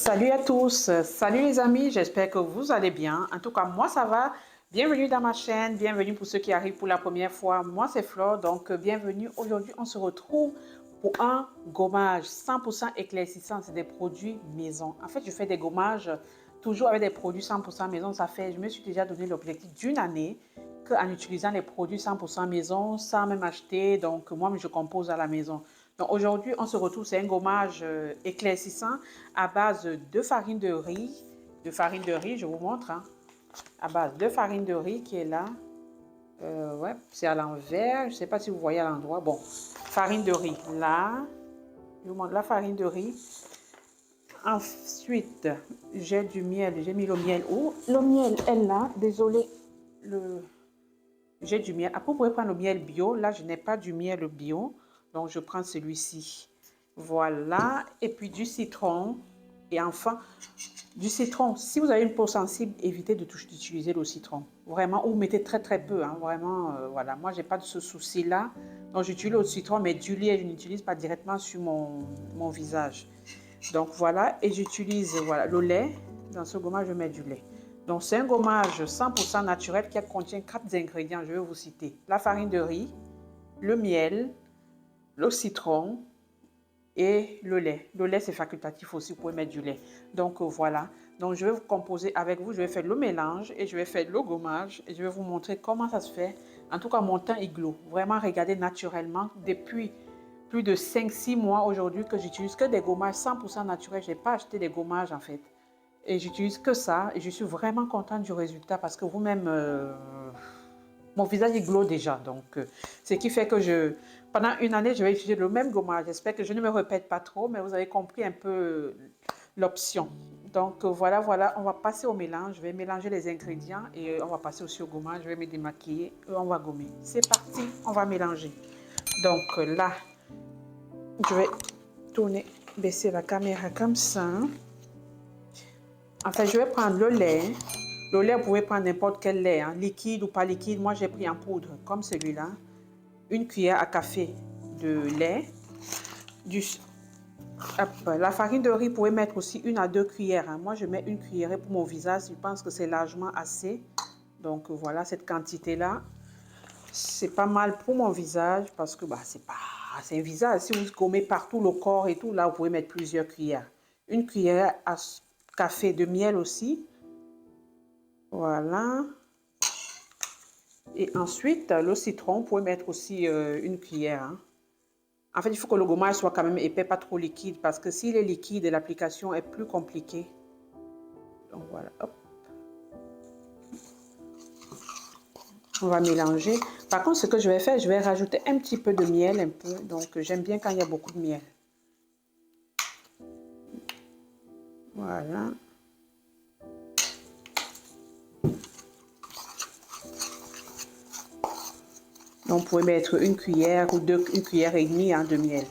Salut à tous, salut les amis, j'espère que vous allez bien. En tout cas, moi ça va. Bienvenue dans ma chaîne, bienvenue pour ceux qui arrivent pour la première fois. Moi c'est Flore, donc bienvenue. Aujourd'hui, on se retrouve pour un gommage 100% éclaircissant. C'est des produits maison. En fait, je fais des gommages toujours avec des produits 100% maison. Je me suis déjà donné l'objectif d'une année qu'en utilisant les produits 100% maison, sans même acheter. Donc moi, je compose à la maison. Donc aujourd'hui, on se retrouve, c'est un gommage éclaircissant à base de farine de riz. Je vous montre, hein, à base de farine de riz qui est là. Ouais, c'est à l'envers, je ne sais pas si vous voyez à l'endroit. Bon, farine de riz là. Je vous montre la farine de riz. Ensuite, j'ai du miel, j'ai mis le miel. Oh, le miel est là, désolé. J'ai du miel. Après, vous pouvez prendre le miel bio. Là, je n'ai pas du miel bio. Donc, je prends celui-ci. Voilà. Et puis, du citron. Et enfin, du citron. Si vous avez une peau sensible, évitez d'utiliser le citron. Vraiment, ou mettez très, très peu. Hein. Vraiment, voilà. Moi, je n'ai pas de ce souci-là. Donc, j'utilise le citron, mais du lait, je n'utilise pas directement sur mon visage. Donc, voilà. Et j'utilise, voilà, le lait. Dans ce gommage, je mets du lait. Donc, c'est un gommage 100% naturel qui contient 4 ingrédients. Je vais vous citer. La farine de riz, le miel, le citron et le lait. Le lait, c'est facultatif aussi. Vous pouvez mettre du lait. Donc, voilà. Donc, je vais vous composer avec vous. Je vais faire le mélange et je vais faire le gommage. Et je vais vous montrer comment ça se fait. En tout cas, mon teint est glow. Vraiment, regardez naturellement. Depuis plus de 5-6 mois aujourd'hui que j'utilise que des gommages 100% naturels. Je n'ai pas acheté des gommages, en fait. Et j'utilise que ça et je suis vraiment contente du résultat parce que vous-même, mon visage est glow déjà. Donc, ce qui fait que pendant une année, je vais utiliser le même gommage. J'espère que je ne me répète pas trop, mais vous avez compris un peu l'option. Donc, voilà, on va passer au mélange. Je vais mélanger les ingrédients et on va passer aussi au gommage. Je vais me démaquiller et on va gommer. C'est parti, on va mélanger. Donc, là, je vais tourner, baisser la caméra comme ça. En fait, je vais prendre le lait. Le lait, vous pouvez prendre n'importe quel lait, hein, liquide ou pas liquide. Moi, j'ai pris en poudre, comme celui-là. Une cuillère à café de lait. La farine de riz, vous pouvez mettre aussi 1 à 2 cuillères. Hein. Moi, je mets une cuillerée pour mon visage. Je pense que c'est largement assez. Donc, voilà, cette quantité-là. C'est pas mal pour mon visage parce que c'est un visage. Si vous gommez partout le corps et tout, là, vous pouvez mettre plusieurs cuillères. Une cuillère à café de miel aussi. Voilà. Et ensuite, le citron, vous pouvez mettre aussi une cuillère. Hein. En fait, il faut que le gommage soit quand même épais, pas trop liquide, parce que s'il est liquide, l'application est plus compliquée. Donc voilà, hop. On va mélanger. Par contre, ce que je vais faire, je vais rajouter un petit peu de miel, un peu. Donc, j'aime bien quand il y a beaucoup de miel. Voilà. Donc, vous pouvez mettre une cuillère ou une cuillère et demie hein, de miel.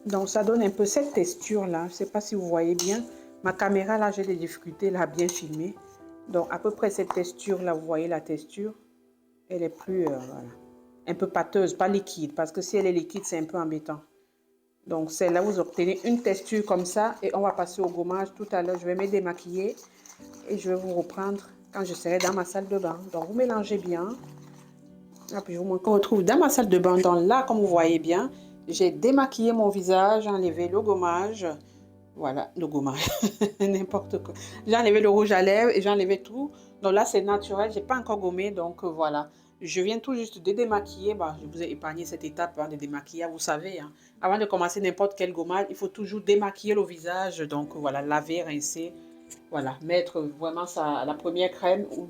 Donc, ça donne un peu cette texture-là. Je ne sais pas si vous voyez bien. Ma caméra, là, j'ai des difficultés à bien filmer. Donc, à peu près cette texture-là, vous voyez la texture. Elle est plus, voilà, un peu pâteuse, pas liquide. Parce que si elle est liquide, c'est un peu embêtant. Donc, c'est là où vous obtenez une texture comme ça. Et on va passer au gommage tout à l'heure. Je vais me démaquiller. Et je vais vous reprendre quand je serai dans ma salle de bain. Donc, vous mélangez bien. Et puis, je vous retrouve dans ma salle de bain. Donc, là, comme vous voyez bien, j'ai démaquillé mon visage, enlevé le gommage. Voilà, le gommage, n'importe quoi. J'ai enlevé le rouge à lèvres et j'ai enlevé tout. Donc là, c'est naturel, je n'ai pas encore gommé, donc voilà. Je viens tout juste de démaquiller. Bah, je vous ai épargné cette étape hein, de démaquiller, vous savez. Hein. Avant de commencer n'importe quel gommage, il faut toujours démaquiller le visage. Donc voilà, laver, rincer. Voilà, mettre vraiment la première crème ou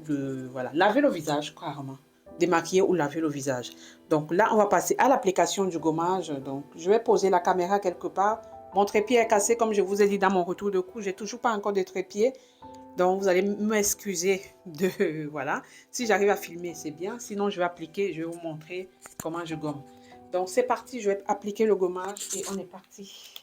voilà, laver le visage carrément. Démaquiller ou laver le visage. Donc là, on va passer à l'application du gommage. Donc, je vais poser la caméra quelque part. Mon trépied est cassé, comme je vous ai dit dans mon retour de cou. J'ai toujours pas encore de trépied. Donc, vous allez m'excuser de... Voilà. Si j'arrive à filmer, c'est bien. Sinon, je vais appliquer, je vais vous montrer comment je gomme. Donc, c'est parti. Je vais appliquer le gommage et on est parti.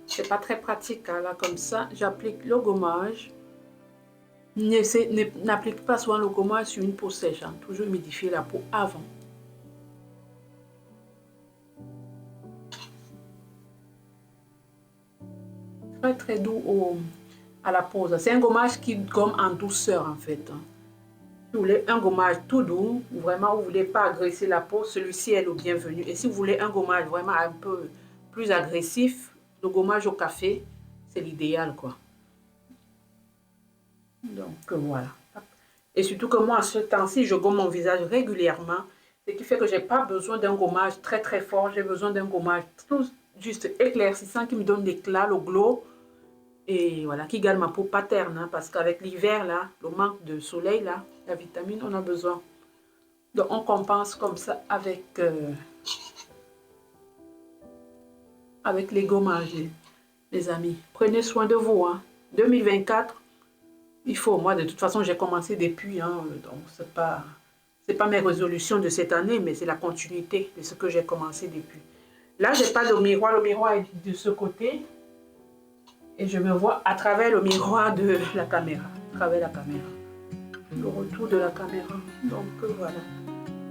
C'est pas très pratique, hein, là, comme ça. J'applique le gommage. N'applique pas souvent le gommage sur une peau sèche. Hein. Toujours humidifier la peau avant. Très très doux à la pose. C'est un gommage qui gomme en douceur en fait. Hein. Si vous voulez un gommage tout doux, vraiment vous ne voulez pas agresser la peau, celui-ci est le bienvenu. Et si vous voulez un gommage vraiment un peu plus agressif, le gommage au café, c'est l'idéal quoi. Donc voilà. Et surtout que moi, à ce temps-ci, je gomme mon visage régulièrement, ce qui fait que je n'ai pas besoin d'un gommage très très fort, j'ai besoin d'un gommage tout juste éclaircissant qui me donne l'éclat, le glow, et voilà, qui garde ma peau paterne, hein, parce qu'avec l'hiver, là, le manque de soleil, là, la vitamine, on a besoin. Donc on compense comme ça avec les gommages, les amis. Prenez soin de vous, hein. 2024, il faut, moi de toute façon j'ai commencé depuis, hein, donc c'est pas mes résolutions de cette année, mais c'est la continuité de ce que j'ai commencé depuis. Là, j'ai pas de miroir, le miroir est de ce côté et je me vois à travers le miroir de la caméra, à travers la caméra, le retour de la caméra. Donc voilà.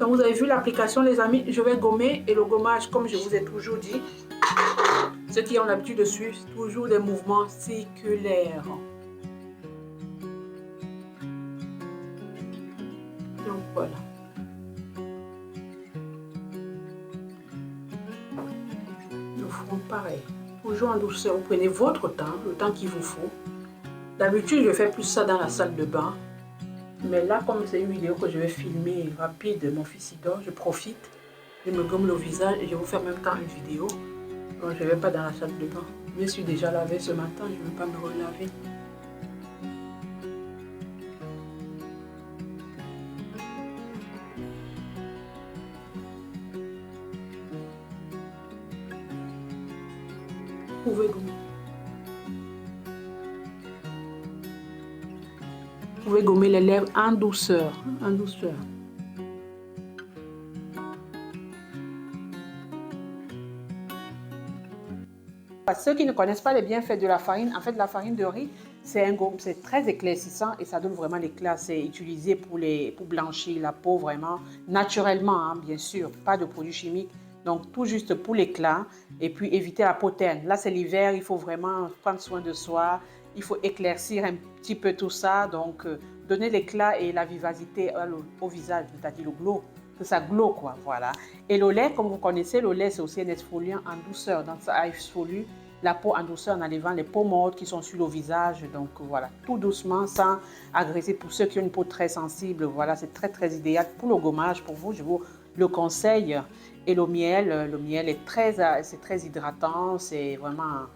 Donc vous avez vu l'application les amis, je vais gommer et le gommage comme je vous ai toujours dit, ceux qui ont l'habitude de suivre toujours des mouvements circulaires. Donc voilà. Le front pareil, toujours en douceur, vous prenez votre temps, le temps qu'il vous faut. D'habitude je fais plus ça dans la salle de bain, mais là comme c'est une vidéo que je vais filmer rapide, mon fils il dort, je profite, je me gomme le visage et je vous fais en même temps une vidéo. Donc je ne vais pas dans la salle de bain, je me suis déjà lavé ce matin, je ne vais pas me relaver. Vous pouvez gommer. Vous pouvez gommer les lèvres en douceur, en douceur. Ceux qui ne connaissent pas les bienfaits de la farine, en fait la farine de riz, c'est très éclaircissant et ça donne vraiment l'éclat. C'est utilisé pour blanchir la peau vraiment naturellement, hein, bien sûr, pas de produits chimiques. Donc tout juste pour l'éclat et puis éviter la peau terne. Là c'est l'hiver, il faut vraiment prendre soin de soi, il faut éclaircir un petit peu tout ça, donc donner l'éclat et la vivacité au visage, c'est-à-dire le glow. Que ça glow quoi, voilà. Et le lait, comme vous connaissez, le lait c'est aussi un exfoliant en douceur, donc ça exfolie la peau en douceur en enlevant les peaux mortes qui sont sur le visage, donc voilà, tout doucement, sans agresser. Pour ceux qui ont une peau très sensible, voilà, c'est très très idéal pour le gommage, pour vous, je vous le conseille. Et le miel est c'est très hydratant, c'est vraiment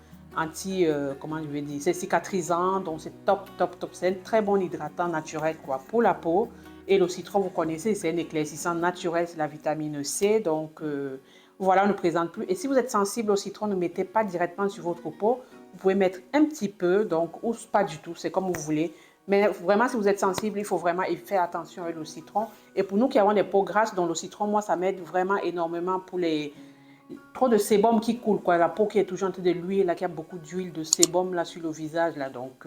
comment je vais dire, c'est cicatrisant, donc c'est top, top, top, c'est un très bon hydratant naturel quoi, pour la peau. Et le citron, vous connaissez, c'est un éclaircissant naturel, c'est la vitamine C. Donc, voilà, on ne présente plus. Et si vous êtes sensible au citron, ne mettez pas directement sur votre peau. Vous pouvez mettre un petit peu, donc, ou pas du tout, c'est comme vous voulez. Mais vraiment, si vous êtes sensible, il faut vraiment faire attention avec le citron. Et pour nous qui avons des peaux grasses, donc le citron, moi, ça m'aide vraiment énormément pour les... Trop de sébum qui coule, quoi. La peau qui est toujours en train de l'huile, là, qui a beaucoup d'huile de sébum là sur le visage, là. Donc,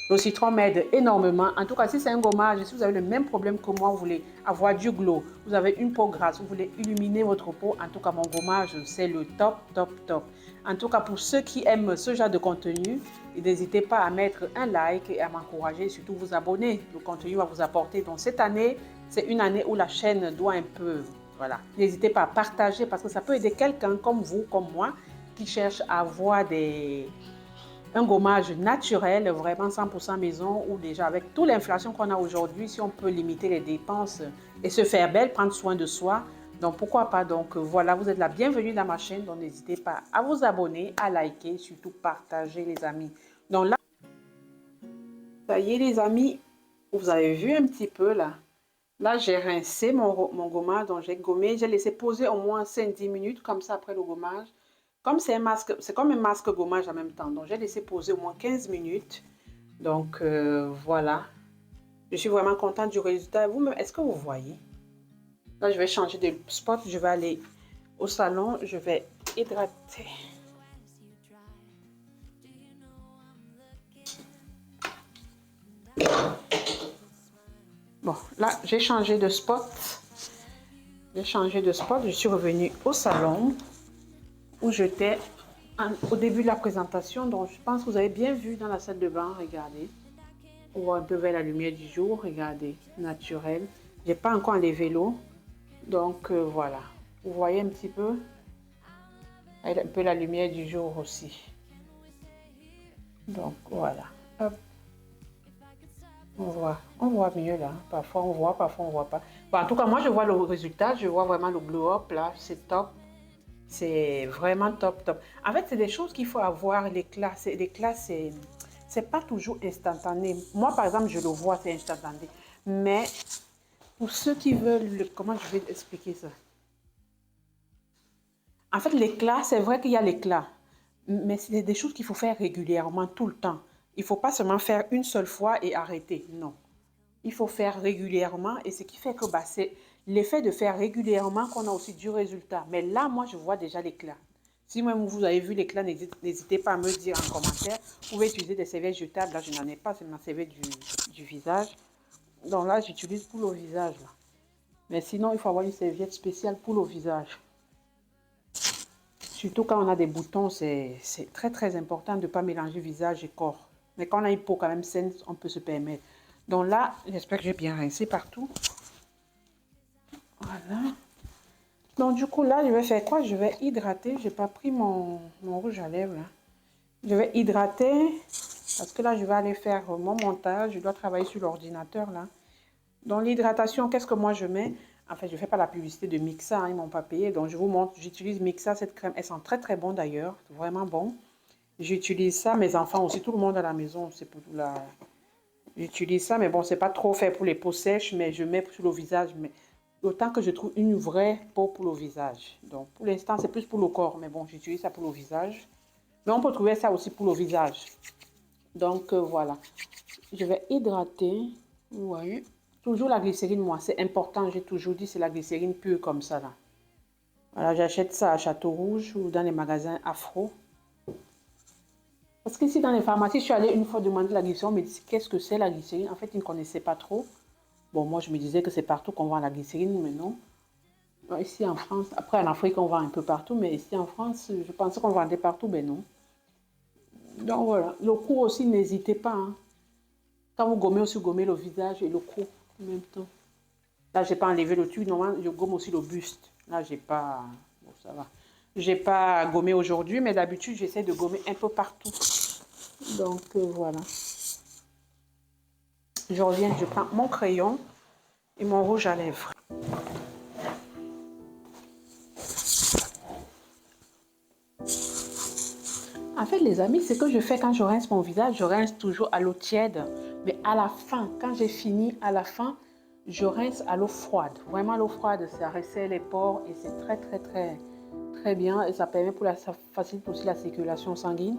le citron m'aide énormément. En tout cas, si c'est un gommage, si vous avez le même problème que moi, vous voulez avoir du glow, vous avez une peau grasse, vous voulez illuminer votre peau, en tout cas, mon gommage, c'est le top, top, top. En tout cas, pour ceux qui aiment ce genre de contenu, n'hésitez pas à mettre un like et à m'encourager, surtout vous abonner. Le contenu va vous apporter. Donc, cette année, c'est une année où la chaîne doit un peu... Voilà. N'hésitez pas à partager parce que ça peut aider quelqu'un comme vous, comme moi, qui cherche à avoir un gommage naturel, vraiment 100% maison, ou déjà avec toute l'inflation qu'on a aujourd'hui, si on peut limiter les dépenses et se faire belle, prendre soin de soi, donc pourquoi pas. Donc voilà, vous êtes la bienvenue dans ma chaîne, donc n'hésitez pas à vous abonner, à liker, surtout partager les amis. Donc là, ça y est les amis, vous avez vu un petit peu là. Là, j'ai rincé mon gommage, donc j'ai gommé, j'ai laissé poser au moins 5-10 minutes, comme ça après le gommage. Comme c'est un masque, c'est comme un masque gommage en même temps, donc j'ai laissé poser au moins 15 minutes. Donc voilà, je suis vraiment contente du résultat. Vous-même, est-ce que vous voyez? Là, je vais changer de spot, je vais aller au salon, je vais hydrater. là, j'ai changé de spot. J'ai changé de spot. Je suis revenue au salon où j'étais au début de la présentation. Donc, je pense que vous avez bien vu dans la salle de bain. Regardez. On voit un peu vers la lumière du jour. Regardez, naturel. J'ai pas encore enlevé l'eau. Donc, voilà. Vous voyez un petit peu. Un peu la lumière du jour aussi. Donc, voilà. Hop. On voit mieux là. Parfois on voit, parfois on voit pas. Bon, en tout cas, moi je vois le résultat, je vois vraiment le glow-up là, c'est top. C'est vraiment top, top. En fait, c'est des choses qu'il faut avoir, l'éclat. L'éclat, c'est pas toujours instantané. Moi, par exemple, je le vois, c'est instantané. Mais pour ceux qui veulent, comment je vais expliquer ça? En fait, l'éclat, c'est vrai qu'il y a l'éclat. Mais c'est des choses qu'il faut faire régulièrement, tout le temps. Il ne faut pas seulement faire une seule fois et arrêter. Non. Il faut faire régulièrement et ce qui fait que bah, c'est l'effet de faire régulièrement qu'on a aussi du résultat. Mais là, moi, je vois déjà l'éclat. Si même vous avez vu l'éclat, n'hésitez pas à me dire en commentaire. Vous pouvez utiliser des serviettes jetables. Là, je n'en ai pas, c'est ma serviette du visage. Donc là, j'utilise pour le visage. Là. Mais sinon, il faut avoir une serviette spéciale pour le visage. Surtout quand on a des boutons, c'est très très important de ne pas mélanger visage et corps. Mais quand on a une peau quand même saine, on peut se permettre. Donc là, j'espère que j'ai bien rincé partout. Voilà. Donc du coup là, je vais faire quoi? Je vais hydrater. Je n'ai pas pris mon rouge à lèvres là. Je vais hydrater parce que là, je vais aller faire mon montage. Je dois travailler sur l'ordinateur là. Dans l'hydratation, qu'est-ce que moi je mets? En fait, je ne fais pas la publicité de Mixa, hein, ils ne m'ont pas payé. Donc, je vous montre, j'utilise Mixa, cette crème. Elle sent très, très bon d'ailleurs, vraiment bon. J'utilise ça, mes enfants aussi, tout le monde à la maison, c'est pour la... J'utilise ça, mais bon, c'est pas trop fait pour les peaux sèches, mais je mets sur le visage. Mais autant que je trouve une vraie peau pour le visage. Donc, pour l'instant, c'est plus pour le corps, mais bon, j'utilise ça pour le visage. Mais on peut trouver ça aussi pour le visage. Donc, voilà. Je vais hydrater, vous voyez. Toujours la glycérine, moi, c'est important, j'ai toujours dit, c'est la glycérine pure comme ça, là. Voilà, j'achète ça à Château Rouge ou dans les magasins Afro. Parce qu'ici, dans les pharmacies, je suis allée une fois demander la glycérine, on me dit, qu'est-ce que c'est la glycérine? En fait, ils ne connaissaient pas trop. Bon, moi, je me disais que c'est partout qu'on vend la glycérine, mais non. Ici, en France, après, en Afrique, on vend un peu partout, mais ici, en France, je pensais qu'on vendait partout, mais non. Donc, voilà. Le cou aussi, n'hésitez pas, hein. Quand vous gommez aussi, gommez le visage et le cou en même temps. Là, j'ai pas enlevé le tube. Normalement, je gomme aussi le buste. Là, j'ai pas... Bon, ça va. J'ai pas gommé aujourd'hui, mais d'habitude, j'essaie de gommer un peu partout. Donc, voilà. Je reviens, je prends mon crayon et mon rouge à lèvres. En fait, les amis, ce que je fais quand je rince mon visage, je rince toujours à l'eau tiède. Mais à la fin, quand j'ai fini, à la fin, je rince à l'eau froide. Vraiment, l'eau froide, ça resserre les pores et c'est très, très, très, très bien. Et ça permet ça facilite aussi la circulation sanguine.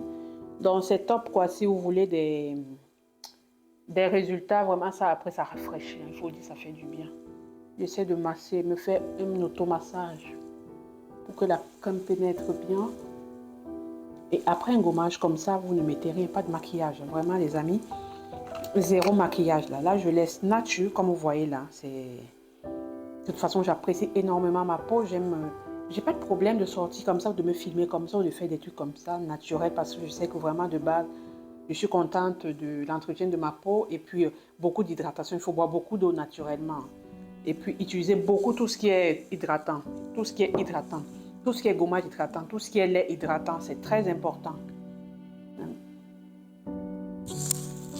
Donc, c'est top, quoi, si vous voulez des résultats. Vraiment, ça, après, ça rafraîchit. Il faut dire, ça fait du bien. J'essaie de masser, me faire un automassage pour que la crème pénètre bien. Et après un gommage comme ça, vous ne mettez rien, pas de maquillage. Vraiment, les amis, zéro maquillage là. Là, je laisse nature, comme vous voyez là. De toute façon, j'apprécie énormément ma peau. J'ai pas de problème de sortir comme ça, ou de me filmer comme ça, ou de faire des trucs comme ça, naturel, parce que je sais que vraiment de base, je suis contente de l'entretien de ma peau. Et puis, beaucoup d'hydratation. Il faut boire beaucoup d'eau naturellement. Et puis, utiliser beaucoup tout ce qui est hydratant. Tout ce qui est hydratant. Tout ce qui est gommage hydratant, tout ce qui est lait hydratant, c'est très important.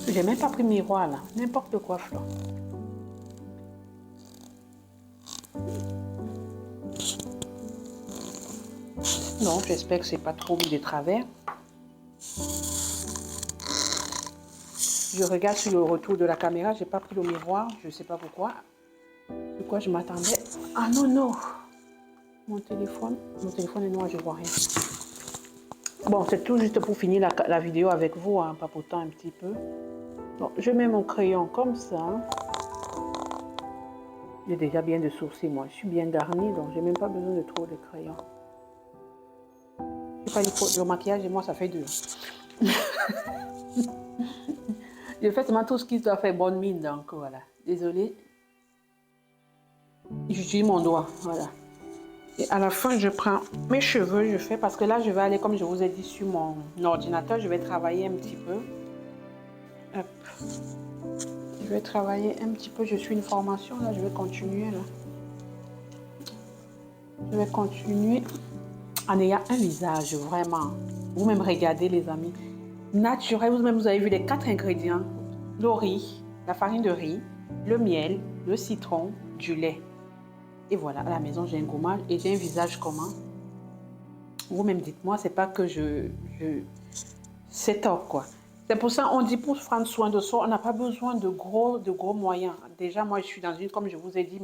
J'ai même pas pris miroir là, n'importe quoi, Flo. Non, j'espère que c'est pas trop mis de travers. Je regarde sur le retour de la caméra, j'ai pas pris le miroir, je sais pas pourquoi. De quoi je m'attendais? Ah non, non. Mon téléphone est noir, je vois rien. Bon, c'est tout juste pour finir la vidéo avec vous, en papotant un petit peu. Bon, je mets mon crayon comme ça. J'ai déjà bien de sourcils, moi. Je suis bien garnie, donc j'ai même pas besoin de trop de crayon. Je sais pas, le maquillage et moi, ça fait deux. Je fais seulement tout ce qui doit faire bonne mine, donc voilà. Désolée. J'utilise mon doigt, voilà. Et à la fin, je prends mes cheveux, je fais, parce que là, je vais aller, comme je vous ai dit, sur mon ordinateur, je vais travailler un petit peu. Hop. Je vais travailler un petit peu, je suis une formation, là, je vais continuer, là. Je vais continuer en ayant un visage, vraiment. Vous-même regardez, les amis. Naturel, vous-même, vous avez vu les 4 ingrédients. Le riz, la farine de riz, le miel, le citron, du lait. Et voilà, à la maison, j'ai un gommage et j'ai un visage comment? Vous-même dites-moi, c'est pas que c'est top, quoi. C'est pour ça on dit pour prendre soin de soi, on n'a pas besoin de gros moyens. Déjà, moi, je suis dans une, comme je vous ai dit,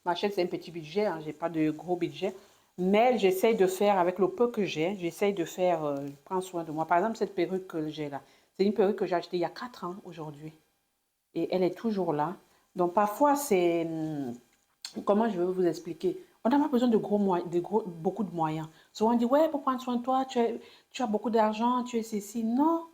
ma chaîne, c'est un petit budget, hein, j'ai pas de gros budget. Mais j'essaye de faire, avec le peu que j'ai, j'essaye de faire, prendre soin de moi. Par exemple, cette perruque que j'ai là, c'est une perruque que j'ai achetée il y a 4 ans aujourd'hui. Et elle est toujours là. Donc, parfois, c'est, comment je vais vous expliquer? On n'a pas besoin de beaucoup de moyens. Souvent, on dit, ouais, pour prendre soin de toi, tu as beaucoup d'argent, tu es ceci. Non.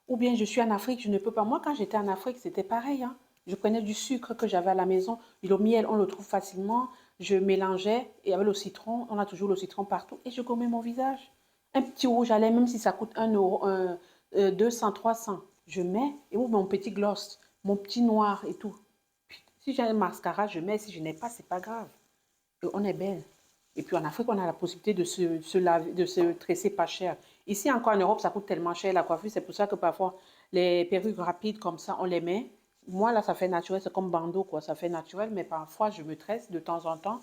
Ou bien, je suis en Afrique, je ne peux pas. Moi, quand j'étais en Afrique, c'était pareil, hein. Je prenais du sucre que j'avais à la maison. Et le miel, on le trouve facilement. Je mélangeais. Et avec le citron, on a toujours le citron partout. Et je gommais mon visage. Un petit rouge à lèvres, même si ça coûte 1 euro, 200, 300. Je mets, et ou mon petit gloss, mon petit noir et tout. Si j'ai un mascara, je mets. Si je n'ai pas, c'est pas grave. Et on est belle. Et puis en Afrique, on a la possibilité de se laver, de se tresser pas cher. Ici encore en Europe, ça coûte tellement cher la coiffure. C'est pour ça que parfois, les perruques rapides comme ça, on les met. Moi, là, ça fait naturel. C'est comme bandeau, quoi. Ça fait naturel. Mais parfois, je me tresse de temps en temps.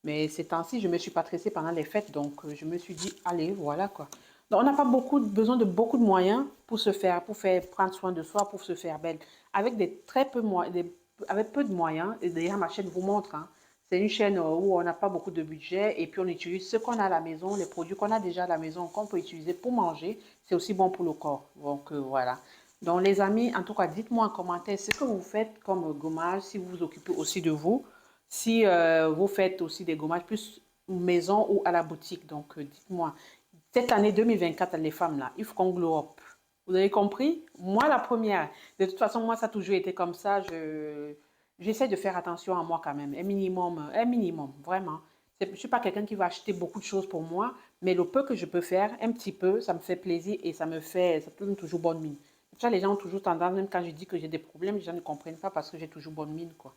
Mais ces temps-ci, je ne me suis pas tressée pendant les fêtes. Donc, je me suis dit, allez, voilà, quoi. Donc, on n'a pas besoin de beaucoup de moyens pour faire prendre soin de soi, pour se faire belle. Avec avec peu de moyens, et d'ailleurs, ma chaîne vous montre, hein, c'est une chaîne où on n'a pas beaucoup de budget et puis on utilise ce qu'on a à la maison, les produits qu'on a déjà à la maison, qu'on peut utiliser pour manger. C'est aussi bon pour le corps. Donc, voilà. Donc, les amis, en tout cas, dites-moi en commentaire ce que vous faites comme gommage, si vous vous occupez aussi de vous, si vous faites aussi des gommages plus maison ou à la boutique. Donc, dites-moi, cette année 2024, les femmes là, il faut qu'on glow up. Vous avez compris? Moi, la première. De toute façon, moi, ça a toujours été comme ça. J'essaie de faire attention à moi quand même. Un minimum, vraiment. Je ne suis pas quelqu'un qui va acheter beaucoup de choses pour moi, mais le peu que je peux faire, un petit peu, ça me fait plaisir et ça me donne toujours bonne mine. Ça, les gens ont toujours tendance, même quand je dis que j'ai des problèmes, les gens ne comprennent pas parce que j'ai toujours bonne mine, quoi.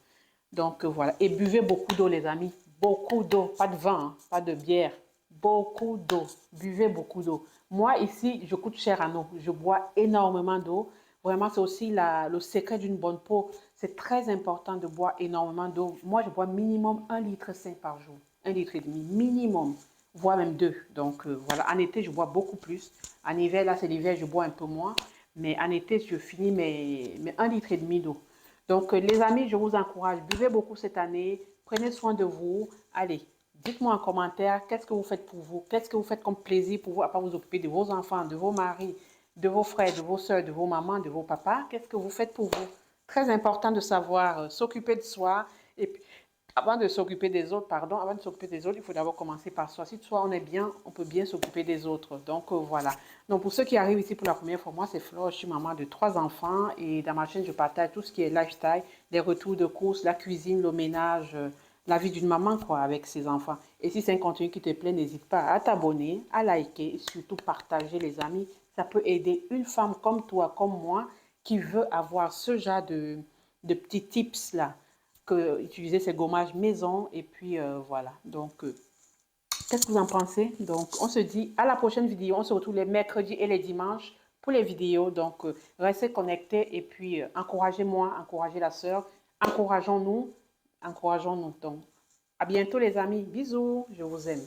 Donc voilà. Et buvez beaucoup d'eau, les amis. Beaucoup d'eau. Pas de vin, hein, pas de bière. Beaucoup d'eau. Buvez beaucoup d'eau. Moi, ici, je coûte cher en eau. Je bois énormément d'eau. Vraiment, c'est aussi le secret d'une bonne peau. C'est très important de boire énormément d'eau. Moi, je bois minimum 1,5 litre par jour. 1,5 litre. Minimum. Voire même 2. Donc voilà. En été, je bois beaucoup plus. En hiver, là, c'est l'hiver, je bois un peu moins. Mais en été, je finis mes 1,5 litre d'eau. Donc, les amis, je vous encourage, buvez beaucoup cette année, prenez soin de vous. Allez, dites-moi en commentaire, qu'est-ce que vous faites pour vous? Qu'est-ce que vous faites comme plaisir pour vous, à part vous occuper de vos enfants, de vos maris, de vos frères, de vos soeurs, de vos mamans, de vos papas? Qu'est-ce que vous faites pour vous? Très important de savoir s'occuper de soi et puis avant de s'occuper des autres, pardon, avant de s'occuper des autres, il faut d'abord commencer par soi. Si soi on est bien, on peut bien s'occuper des autres. Donc voilà. Donc pour ceux qui arrivent ici pour la première fois, moi c'est Flore, je suis maman de 3 enfants et dans ma chaîne je partage tout ce qui est lifestyle, les retours de courses, la cuisine, le ménage, la vie d'une maman quoi avec ses enfants. Et si c'est un contenu qui te plaît, n'hésite pas à t'abonner, à liker et surtout partager les amis. Ça peut aider une femme comme toi, comme moi, qui veut avoir ce genre de petits tips là que utiliser ces gommages maison et puis voilà. Donc qu'est-ce que vous en pensez? Donc on se dit à la prochaine vidéo. On se retrouve les mercredis et les dimanches pour les vidéos. Donc restez connectés et puis encouragez-moi, encouragez la sœur, encourageons-nous, encourageons-nous. Donc à bientôt les amis, bisous, je vous aime.